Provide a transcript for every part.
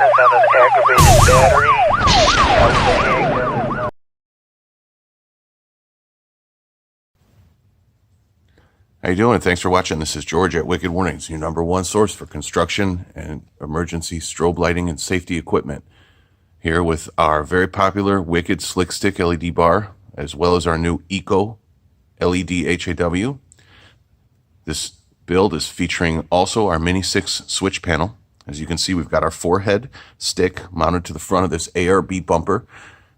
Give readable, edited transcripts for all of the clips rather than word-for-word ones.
brightness on an aggravated battery. One thing. How you doing? Thanks for watching. This is George at Wicked Warnings, your #1 source for construction and emergency strobe lighting and safety equipment. Here with our very popular Wicked Slick Stick LED bar, as well as our new ECO LED HAW. This build is featuring also our Mini 6 switch panel. As you can see, we've got our 4-head stick mounted to the front of this ARB bumper.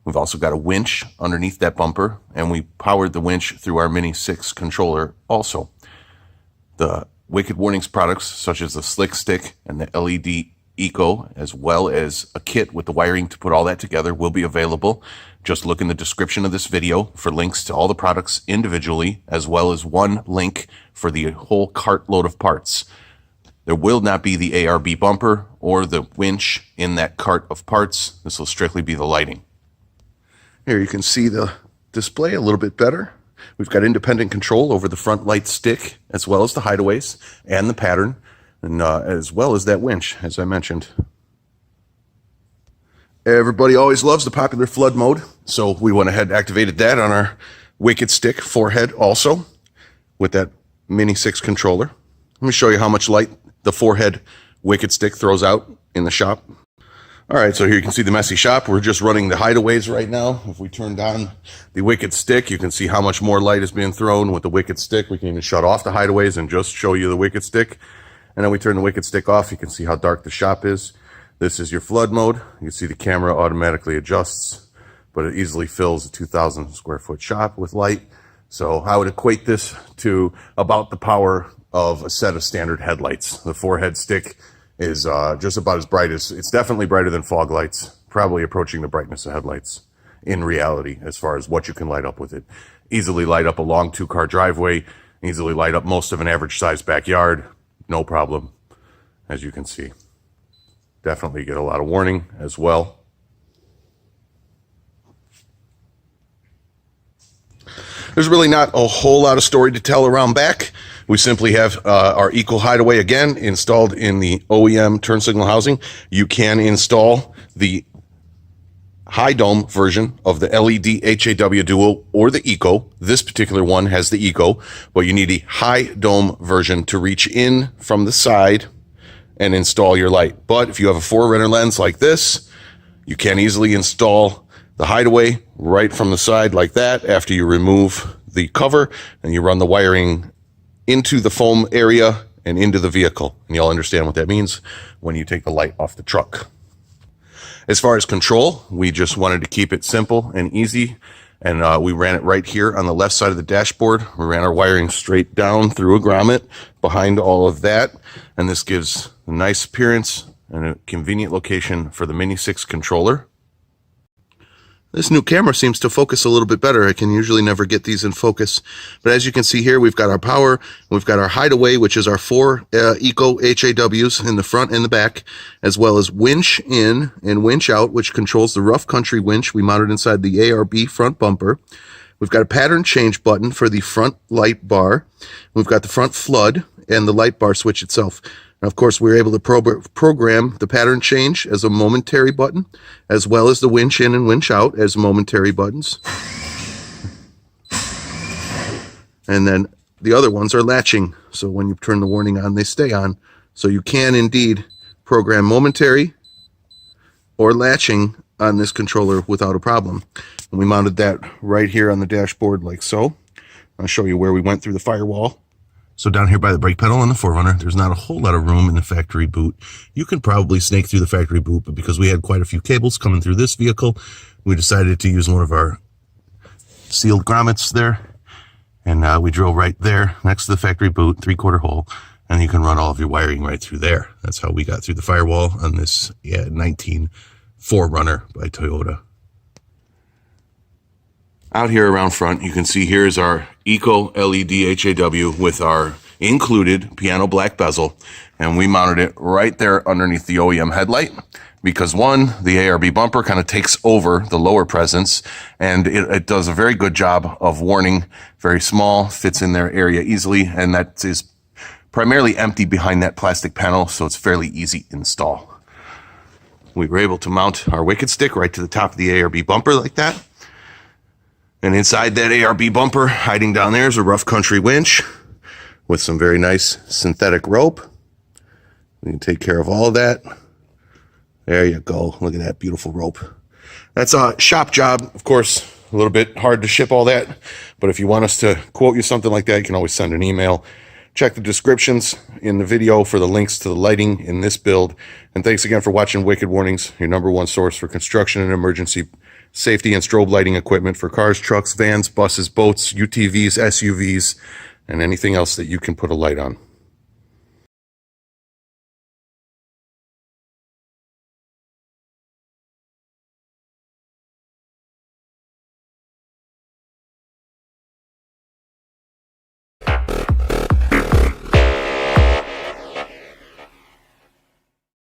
We've also got a winch underneath that bumper, and we powered the winch through our Mini 6 controller also. The Wicked Warnings products, such as the Slick Stick and the LED ECO, as well as a kit with the wiring to put all that together, will be available. Just look in the description of this video for links to all the products individually, as well as one link for the whole cart load of parts. There will not be the ARB bumper or the winch in that cart of parts. This will strictly be the lighting. Here you can see the display a little bit better. We've got independent control over the front light stick, as well as the hideaways and the pattern, and as well as that winch, as I mentioned. Everybody always loves the popular flood mode, so we went ahead and activated that on our Wicked Stick 4-head also with that Mini 6 controller. Let me show you how much light the 4-head Wicked Stick throws out in the shop. All right, so here you can see the messy shop. We're just running the hideaways right now. If we turn down the Wicked Stick, you can see how much more light is being thrown with the Wicked Stick. We can even shut off the hideaways and just show you the Wicked Stick. And then we turn the Wicked Stick off. You can see how dark the shop is. This is your flood mode. You can see the camera automatically adjusts, but it easily fills a 2,000 square foot shop with light. So I would equate this to about the power of a set of standard headlights. The 4-head stick is just about as bright as, it's definitely brighter than fog lights, probably approaching the brightness of headlights in reality as far as what you can light up with it. Easily light up a long 2-car driveway, easily light up most of an average sized backyard, no problem, as you can see. Definitely get a lot of warning as well. There's really not a whole lot of story to tell around back. We simply have our Eco Hideaway again installed in the OEM turn signal housing. You can install the high dome version of the LED HAW Duo or the Eco. This particular one has the Eco, but you need a high dome version to reach in from the side and install your light. But if you have a 4Runner lens like this, you can easily install the Hideaway right from the side like that after you remove the cover and you run the wiring into the foam area and into the vehicle. And you'll understand what that means when you take the light off the truck. As far as control, we just wanted to keep it simple and easy. And we ran it right here on the left side of the dashboard. We ran our wiring straight down through a grommet behind all of that. And this gives a nice appearance and a convenient location for the Mini 6 controller. This new camera seems to focus a little bit better. I can usually never get these in focus. But as you can see here, we've got our power, we've got our hideaway, which is our 4 ECO HAWs in the front and the back, as well as winch in and winch out, which controls the rough country winch we mounted inside the ARB front bumper. We've got a pattern change button for the front light bar. We've got the front flood and the light bar switch itself. And of course, we were able to program the pattern change as a momentary button, as well as the winch in and winch out as momentary buttons. And then the other ones are latching. So when you turn the warning on, they stay on. So you can indeed program momentary or latching on this controller without a problem. And we mounted that right here on the dashboard like so. I'll show you where we went through the firewall. So down here by the brake pedal on the 4Runner, there's not a whole lot of room in the factory boot. You can probably snake through the factory boot, but because we had quite a few cables coming through this vehicle, we decided to use one of our sealed grommets there. And we drilled right there next to the factory boot, 3/4 hole, and you can run all of your wiring right through there. That's how we got through the firewall on this 19 4Runner by Toyota. Out here around front, you can see here's our ECO LED HAW with our included piano black bezel, and we mounted it right there underneath the OEM headlight because one, the ARB bumper kind of takes over the lower presence, and it does a very good job of warning. Very small, fits in their area easily, and that is primarily empty behind that plastic panel, so it's fairly easy install. we were able to mount our wicked stick right to the top of the ARB bumper like that. And inside that ARB bumper, hiding down there, is a rough country winch with some very nice synthetic rope. We can take care of all of that. There you go. Look at that beautiful rope. That's a shop job. Of course, a little bit hard to ship all that, but if you want us to quote you something like that, you can always send an email. Check the descriptions in the video for the links to the lighting in this build. And thanks again for watching Wicked Warnings, your #1 source for construction and emergency safety and strobe lighting equipment for cars, trucks, vans, buses, boats, UTVs, SUVs, and anything else that you can put a light on.